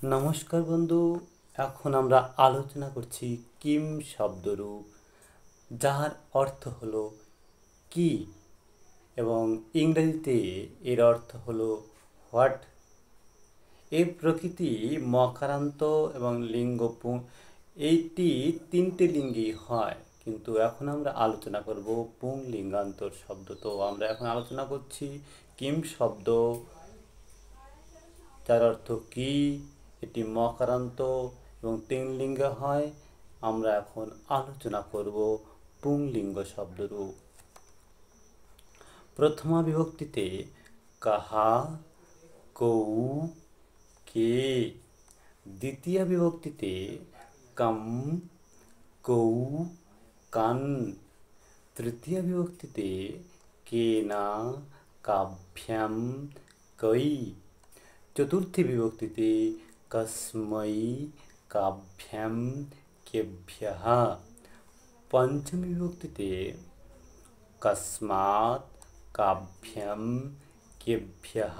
নমস্কার বন্ধু। এখন আমরা আলোচনা করছি কিম শব্দরূপ, যার অর্থ হলো কি, এবং ইংরেজিতে এর অর্থ হলো হোয়াট। এর প্রকৃতি মকারান্ত এবং লিঙ্গ এইটি তিনটে লিঙ্গেই হয়, কিন্তু এখন আমরা আলোচনা করব পুংলিঙ্গান্তর শব্দ। তো আমরা এখন আলোচনা করছি কিম শব্দ, যার অর্থ কি, এটি মকারান্ত এবং তিন লিঙ্গে হয়। আমরা এখন আলোচনা করব পুংলিঙ্গ শব্দরূপ। প্রথমা বিভক্তিতে কাহা, কৌ, কে। দ্বিতীয় বিভক্তিতে কম, কৌ, কান। তৃতীয় বিভক্তিতে কেনা, কাভ্যাম, কৈ। চতুর্থী বিভক্তিতে কস্मै, কাভ্যাম, কেভ্যः। পঞ্চমী বিভক্তিতে কস্মাৎ, কাভ্যাম, কেভ্যः।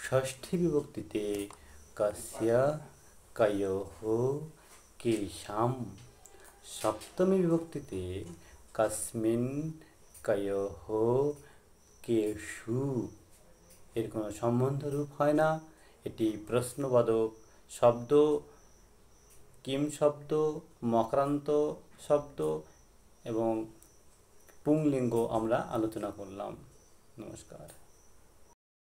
ষষ্ঠী বিভক্তিতে কস্য, কয়োঃ, কেষাম। সপ্তমী বিভক্তিতে কস্মিন, কয়োঃ, কেষু। এর কোনো সম্বন্ধ রূপ হয় না, এটি প্রশ্নবোধক শব্দ। কিম শব্দ মকরান্ত শব্দ এবং পুংলিঙ্গ আমরা আলোচনা করলাম। নমস্কার।